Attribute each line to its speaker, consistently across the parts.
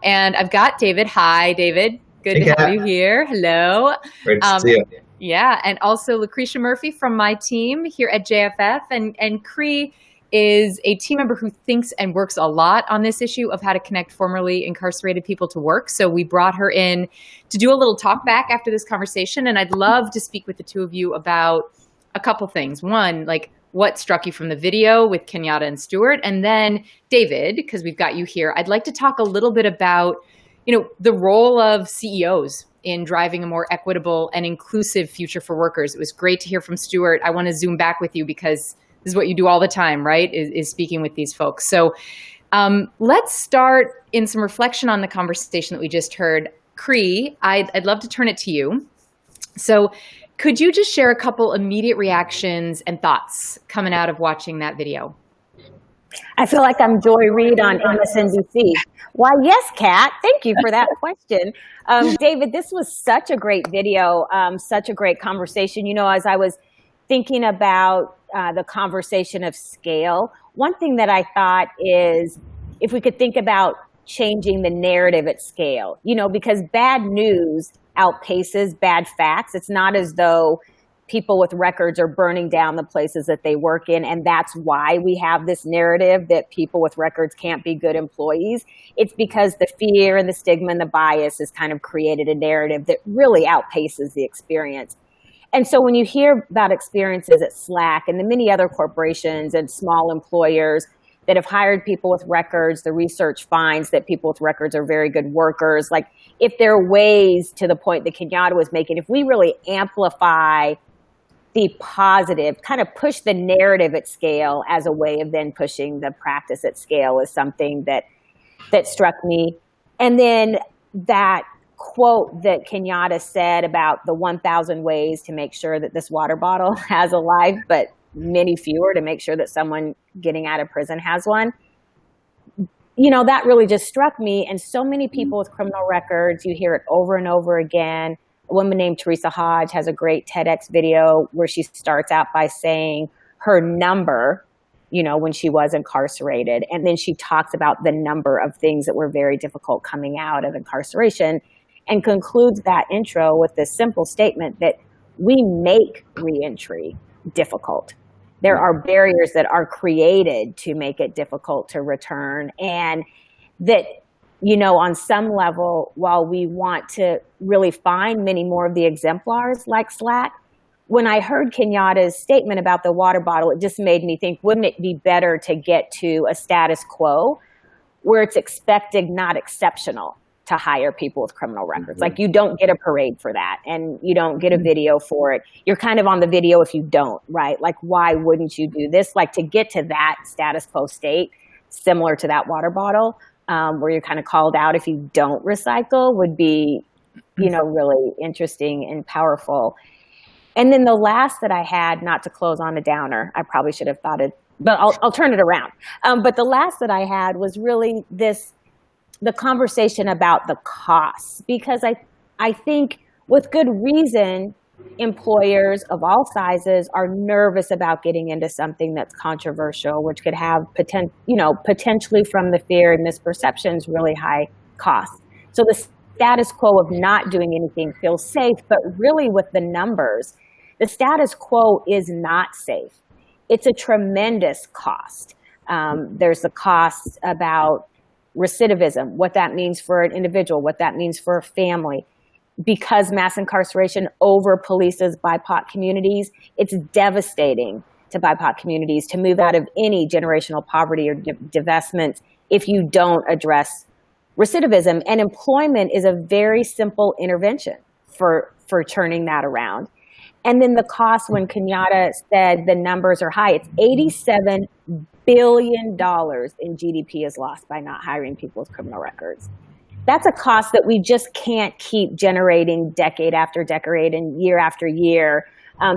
Speaker 1: And I've got David. Hi, David. Good to have you here. Hello.
Speaker 2: Great to see you.
Speaker 1: Yeah, and also Lucretia Murphy from my team here at JFF. And Cree is a team member who thinks and works a lot on this issue of how to connect formerly incarcerated people to work. So we brought her in to do a little talk back after this conversation. And I'd love to speak with the two of you about a couple things. One, like what struck you from the video with Kenyatta and Stewart? And then David, because we've got you here, I'd like to talk a little bit about, the role of CEOs in driving a more equitable and inclusive future for workers. It was great to hear from Stewart. I want to zoom back with you because this is what you do all the time, right? Is speaking with these folks. So let's start in some reflection on the conversation that we just heard. Cree, I'd love to turn it to you. So could you just share a couple immediate reactions and thoughts coming out of watching that video?
Speaker 3: I feel like I'm Joy Reid on MSNBC. Why, yes, Kat. Thank you for that question. David, this was such a great video, such a great conversation. As I was thinking about the conversation of scale, one thing that I thought is if we could think about changing the narrative at scale, because bad news outpaces bad facts. It's not as though people with records are burning down the places that they work in, and that's why we have this narrative that people with records can't be good employees. It's because the fear and the stigma and the bias has kind of created a narrative that really outpaces the experience. And so when you hear about experiences at Slack and the many other corporations and small employers that have hired people with records, the research finds that people with records are very good workers. Like, if there are ways, to the point that Kenyatta was making, if we really amplify the positive, kind of push the narrative at scale as a way of then pushing the practice at scale, is something that struck me. And then that quote that Kenyatta said about the 1,000 ways to make sure that this water bottle has a life, but many fewer to make sure that someone getting out of prison has one. That really just struck me. And so many people with criminal records, you hear it over and over again. A woman named Teresa Hodge has a great TEDx video where she starts out by saying her number, when she was incarcerated. And then she talks about the number of things that were very difficult coming out of incarceration, and concludes that intro with this simple statement that we make reentry difficult. There are barriers that are created to make it difficult to return. And that, on some level, while we want to really find many more of the exemplars like Slack, when I heard Kenyatta's statement about the water bottle, it just made me think, wouldn't it be better to get to a status quo where it's expected, not exceptional, to hire people with criminal records? Like, you don't get a parade for that, and you don't get a video for it. You're kind of on the video if you don't, right? Like, why wouldn't you do this? Like, to get to that status quo state, similar to that water bottle, where you're kind of called out if you don't recycle, would be, really interesting and powerful. And then the last that I had, not to close on a downer, I probably should have thought it, but I'll turn it around. But the last that I had was really the conversation about the costs, because I think with good reason, employers of all sizes are nervous about getting into something that's controversial, which could have potentially, from the fear and misperceptions, really high costs. So the status quo of not doing anything feels safe, but really with the numbers, the status quo is not safe. It's a tremendous cost. There's the cost about recidivism, what that means for an individual, what that means for a family. Because mass incarceration over polices BIPOC communities, it's devastating to BIPOC communities to move out of any generational poverty or divestment if you don't address recidivism. And employment is a very simple intervention for turning that around. And then the cost, when Kenyatta said the numbers are high, it's $87 billion in GDP is lost by not hiring people with criminal records. That's a cost that we just can't keep generating decade after decade and year after year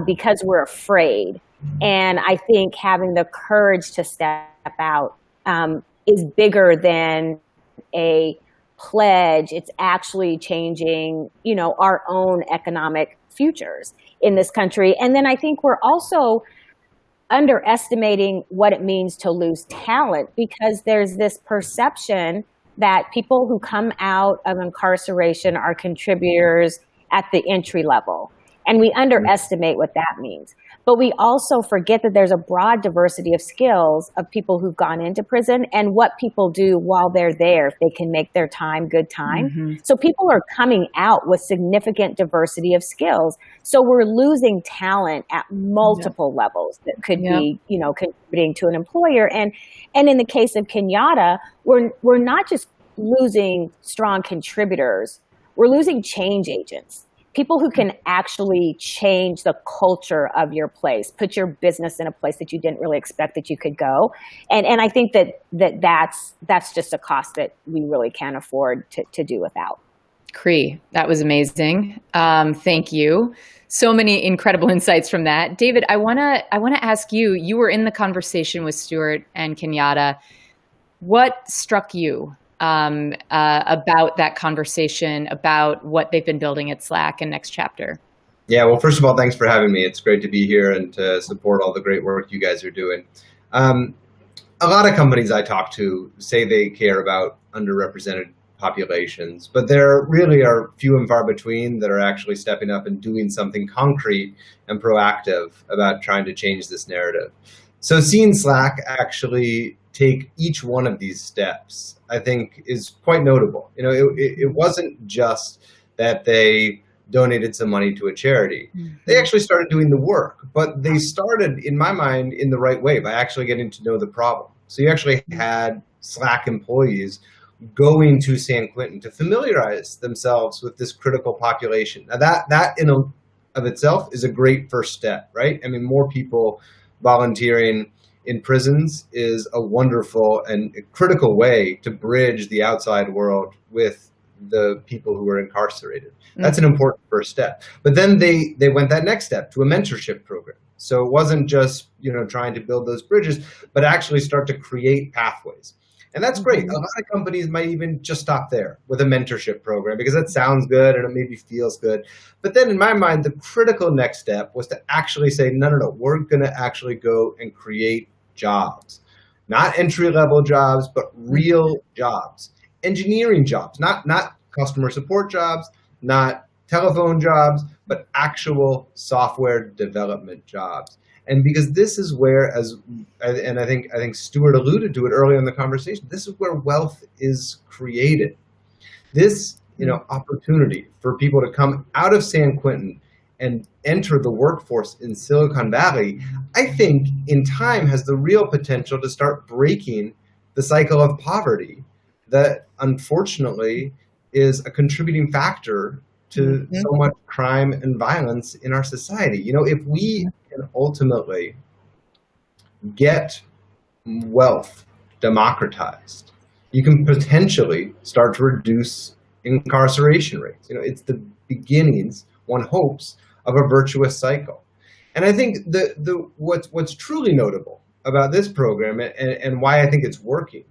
Speaker 3: because we're afraid. And I think having the courage to step out is bigger than a pledge. It's actually changing, our own economic futures in this country. And then I think we're also underestimating what it means to lose talent, because there's this perception that people who come out of incarceration are contributors at the entry level. And we underestimate what that means. But we also forget that there's a broad diversity of skills of people who've gone into prison and what people do while they're there, if they can make their time good time. Mm-hmm. So people are coming out with significant diversity of skills. So we're losing talent at multiple levels that could be, contributing to an employer. And in the case of Kenyatta, we're not just losing strong contributors, we're losing change agents. People who can actually change the culture of your place, put your business in a place that you didn't really expect that you could go. And I think that's just a cost that we really can't afford to do without.
Speaker 1: Cree, that was amazing. Thank you. So many incredible insights from that. David, I wanna ask you, you were in the conversation with Stuart and Kenyatta. What struck you about that conversation, about what they've been building at Slack and Next Chapter?
Speaker 2: Yeah, well, first of all, thanks for having me. It's great to be here and to support all the great work you guys are doing. A lot of companies I talk to say they care about underrepresented populations, but there really are few and far between that are actually stepping up and doing something concrete and proactive about trying to change this narrative. So seeing Slack actually take each one of these steps, I think, is quite notable. It wasn't just that they donated some money to a charity. Mm-hmm. They actually started doing the work, but they started, in my mind, in the right way by actually getting to know the problem. So you actually had Slack employees going to San Quentin to familiarize themselves with this critical population. Now that in of itself is a great first step, right? I mean, more people volunteering in prisons is a wonderful and critical way to bridge the outside world with the people who are incarcerated. That's an important first step. But then they went that next step to a mentorship program. So it wasn't just, trying to build those bridges, but actually start to create pathways. And that's great. A lot of companies might even just stop there with a mentorship program because that sounds good and it maybe feels good. But then in my mind, the critical next step was to actually say, no, we're going to actually go and create jobs, not entry-level jobs, but real jobs, engineering jobs, not customer support jobs, not telephone jobs, but actual software development jobs. And because this is where, and I think Stuart alluded to it earlier in the conversation, this is where wealth is created. This, opportunity for people to come out of San Quentin and enter the workforce in Silicon Valley, I think in time has the real potential to start breaking the cycle of poverty that unfortunately is a contributing factor to so much crime and violence in our society. If we can ultimately get wealth democratized, you can potentially start to reduce incarceration rates. It's the beginnings, one hopes, of a virtuous cycle. And I think what's truly notable about this program and why I think it's working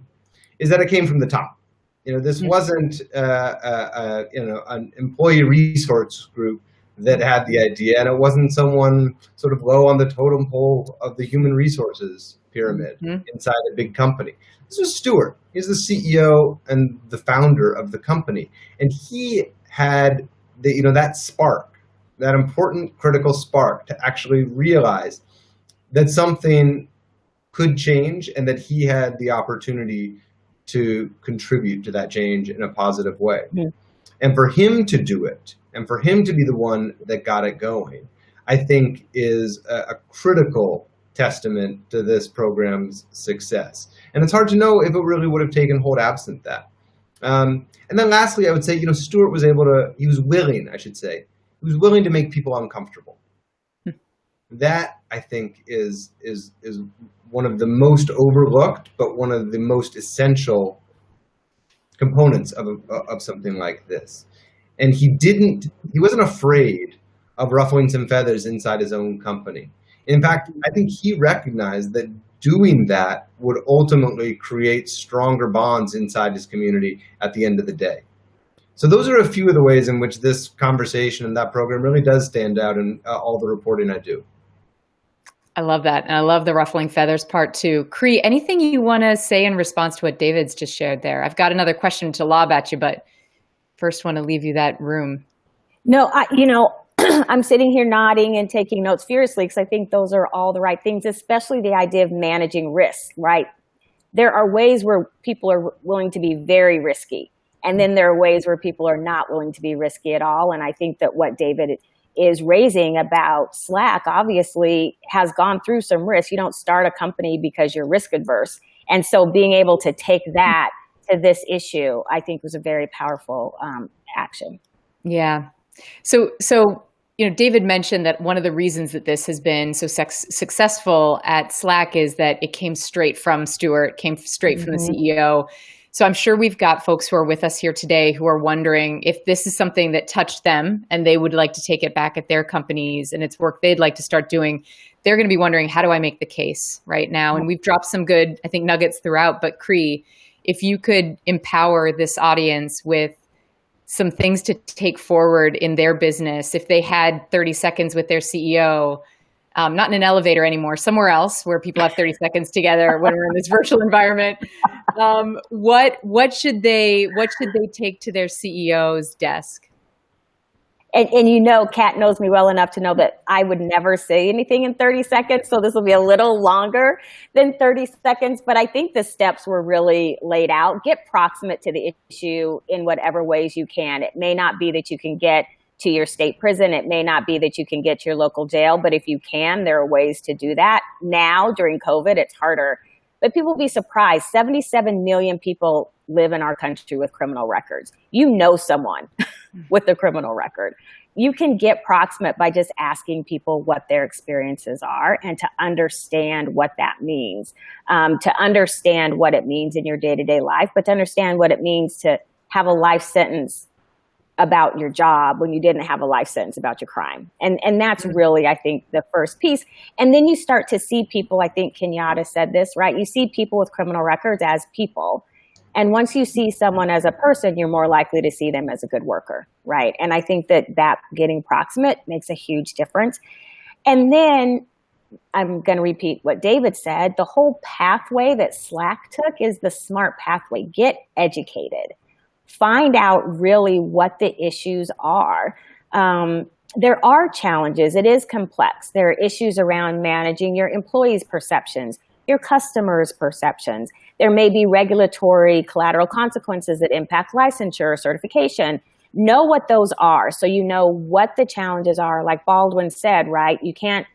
Speaker 2: is that it came from the top. This wasn't an employee resource group that had the idea, and it wasn't someone sort of low on the totem pole of the human resources pyramid inside a big company. This was Stuart. He's the CEO and the founder of the company, and he had that spark, that important critical spark to actually realize that something could change and that he had the opportunity to contribute to that change in a positive way. And for him to do it, and for him to be the one that got it going, I think is a critical testament to this program's success. And it's hard to know if it really would have taken hold absent that. And then lastly, I would say, Stuart was willing to make people uncomfortable. That, I think, is one of the most overlooked, but one of the most essential components of something like this. And he wasn't afraid of ruffling some feathers inside his own company. In fact, I think he recognized that doing that would ultimately create stronger bonds inside his community at the end of the day. So those are a few of the ways in which this conversation and that program really does stand out in all the reporting I do.
Speaker 1: I love that. And I love the ruffling feathers part too. Cree, anything you want to say in response to what David's just shared there? I've got another question to lob at you, but first want to leave you that room.
Speaker 3: No, I'm sitting here nodding and taking notes furiously because I think those are all the right things, especially the idea of managing risk, right? There are ways where people are willing to be very risky. And then there are ways where people are not willing to be risky at all. And I think that what David is raising about Slack obviously has gone through some risk. You don't start a company because you're risk adverse. And so being able to take that to this issue, I think was a very powerful action.
Speaker 1: Yeah. So, David mentioned that one of the reasons that this has been so successful at Slack is that it came straight from Stuart, came straight from the CEO. So I'm sure we've got folks who are with us here today who are wondering if this is something that touched them and they would like to take it back at their companies and it's work they'd like to start doing. They're going to be wondering, how do I make the case right now? And we've dropped some good, I think, nuggets throughout. But Cree, if you could empower this audience with some things to take forward in their business, if they had 30 seconds with their CEO, not in an elevator anymore, somewhere else where people have 30 seconds together when we're in this virtual environment. What should they take to their CEO's desk?
Speaker 3: And Kat knows me well enough to know that I would never say anything in 30 seconds. So this will be a little longer than 30 seconds. But I think the steps were really laid out. Get proximate to the issue in whatever ways you can. It may not be that you can get to your state prison. It may not be that you can get to your local jail. But if you can, there are ways to do that. Now, during COVID, it's harder. But people will be surprised. 77 million people live in our country with criminal records. You know someone with a criminal record. You can get proximate by just asking people what their experiences are and to understand what that means, to understand what it means in your day-to-day life, but to understand what it means to have a life sentence about your job when you didn't have a life sentence about your crime. And that's really, I think, the first piece. And then you start to see people, I think Kenyatta said this, right? You see people with criminal records as people. And once you see someone as a person, you're more likely to see them as a good worker, right? And I think that getting proximate makes a huge difference. And then I'm going to repeat what David said. The whole pathway that Slack took is the smart pathway. Get educated. Find out really what the issues are. There are challenges. It is complex. There are issues around managing your employees' perceptions, your customers' perceptions. There may be regulatory collateral consequences that impact licensure or certification. Know what those are so you know what the challenges are. Like Baldwin said, right? You can't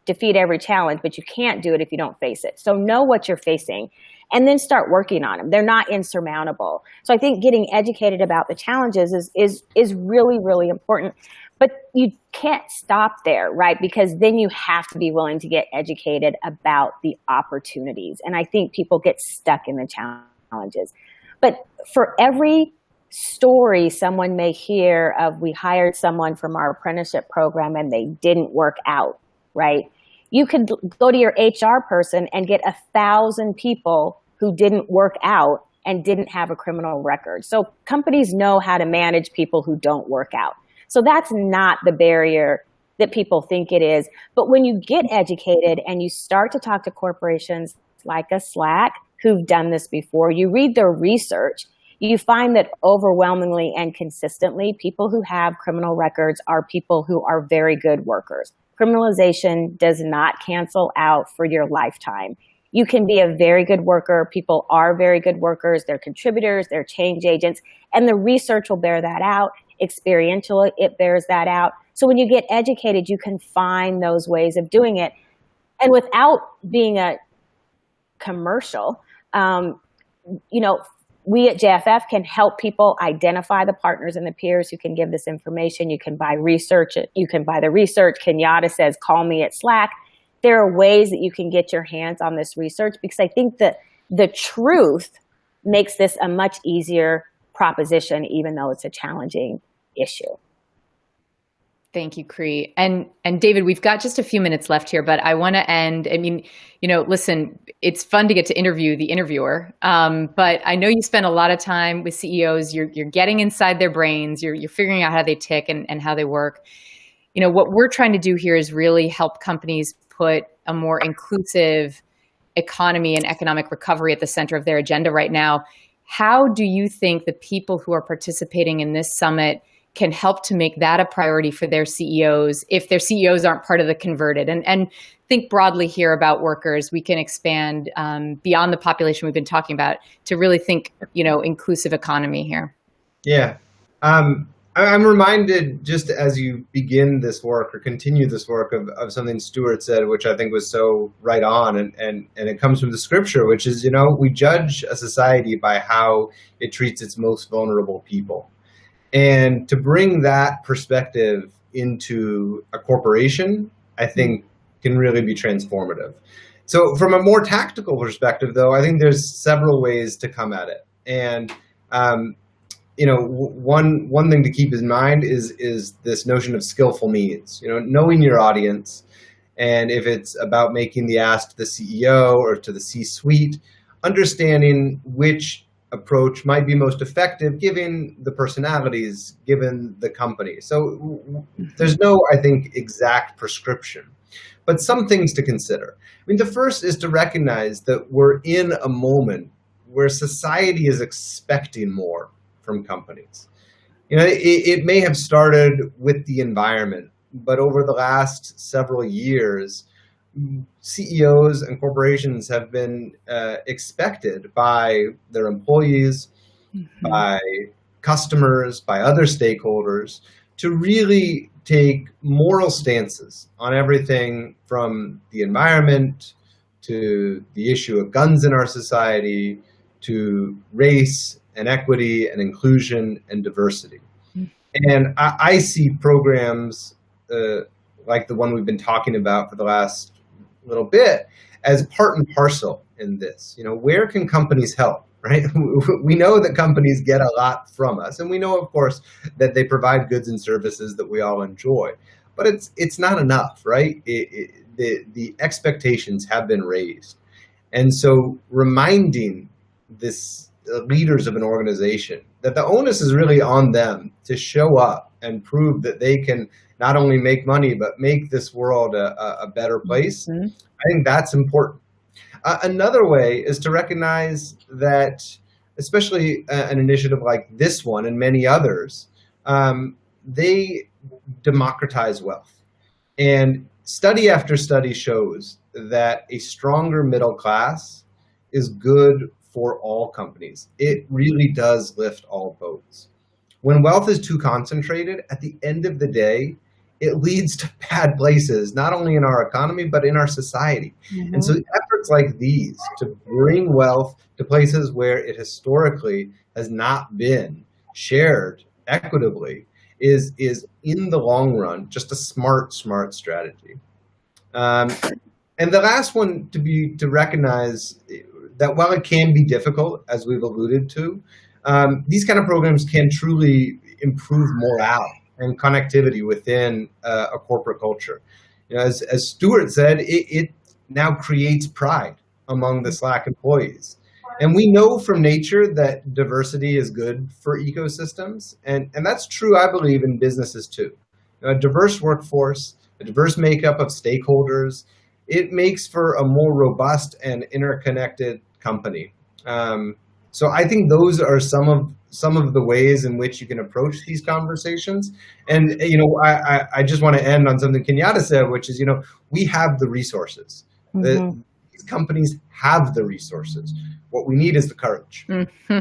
Speaker 3: defeat every challenge, but you can't do it if you don't face it. So know what you're facing and then start working on them. They're not insurmountable. So I think getting educated about the challenges is really, really important. But you can't stop there, right? Because then you have to be willing to get educated about the opportunities. And I think people get stuck in the challenges. But for every story someone may hear of, we hired someone from our apprenticeship program and they didn't work out, right? You could go to your HR person and get 1,000 people who didn't work out and didn't have a criminal record. So companies know how to manage people who don't work out. So that's not the barrier that people think it is. But when you get educated and you start to talk to corporations like a Slack who've done this before, you read their research, you find that overwhelmingly and consistently, people who have criminal records are people who are very good workers. Criminalization does not cancel out for your lifetime. You can be a very good worker. People are very good workers. They're contributors. They're change agents. And the research will bear that out. Experiential, it bears that out. So when you get educated, you can find those ways of doing it. And without being a commercial, we at JFF can help people identify the partners and the peers who can give this information. You can buy research. You can buy the research. Kenyatta says, call me at Slack. There are ways that you can get your hands on this research because I think that the truth makes this a much easier proposition, even though it's a challenging issue.
Speaker 1: Thank you, Cree. And David, we've got just a few minutes left here, but I want to end. I mean, listen, it's fun to get to interview the interviewer, but I know you spend a lot of time with CEOs. You're getting inside their brains. You're figuring out how they tick and how they work. What we're trying to do here is really help companies put a more inclusive economy and economic recovery at the center of their agenda right now. How do you think the people who are participating in this summit can help to make that a priority for their CEOs if their CEOs aren't part of the converted? And think broadly here about workers. We can expand beyond the population we've been talking about to really think, inclusive economy here.
Speaker 2: Yeah. I'm reminded, just as you begin this work or continue this work, of something Stuart said, which I think was so right on, and it comes from the scripture, which is, we judge a society by how it treats its most vulnerable people. And to bring that perspective into a corporation, I think can really be transformative. So from a more tactical perspective, though, I think there's several ways to come at it. And one thing to keep in mind is this notion of skillful means. Knowing your audience, and if it's about making the ask to the CEO or to the C-suite, understanding which approach might be most effective given the personalities, given the company. So there's no, I think, exact prescription, but some things to consider. The first is to recognize that we're in a moment where society is expecting more from companies. It may have started with the environment, but over the last several years, CEOs and corporations have been expected by their employees, by customers, by other stakeholders to really take moral stances on everything from the environment to the issue of guns in our society to race and equity and inclusion and diversity. And I see programs like the one we've been talking about for the last little bit as part and parcel in this. Where can companies help, right? We know that companies get a lot from us, and we know, of course, that they provide goods and services that we all enjoy, but it's not enough, right? The expectations have been raised. And so reminding this leaders of an organization that the onus is really on them to show up and prove that they can not only make money, but make this world a better place. Mm-hmm. I think that's important. Another way is to recognize that, especially an initiative like this one and many others, they democratize wealth. And study after study shows that a stronger middle class is good for all companies. It really does lift all boats. When wealth is too concentrated, at the end of the day, it leads to bad places, not only in our economy, but in our society. Mm-hmm. And so efforts like these to bring wealth to places where it historically has not been shared equitably is in the long run, just a smart strategy. And the last one to recognize that while it can be difficult, as we've alluded to, these kind of programs can truly improve morale and connectivity within a corporate culture. As Stuart said, it now creates pride among the Slack employees. And we know from nature that diversity is good for ecosystems. And that's true, I believe, in businesses too. A diverse workforce, a diverse makeup of stakeholders, it makes for a more robust and interconnected company. So I think those are some of the ways in which you can approach these conversations. And, I just want to end on something Kenyatta said, which is, we have the resources. Mm-hmm. These companies have the resources. What we need is the courage.
Speaker 1: Mm-hmm.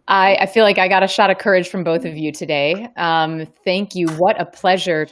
Speaker 1: I feel like I got a shot of courage from both of you today. Thank you. What a pleasure.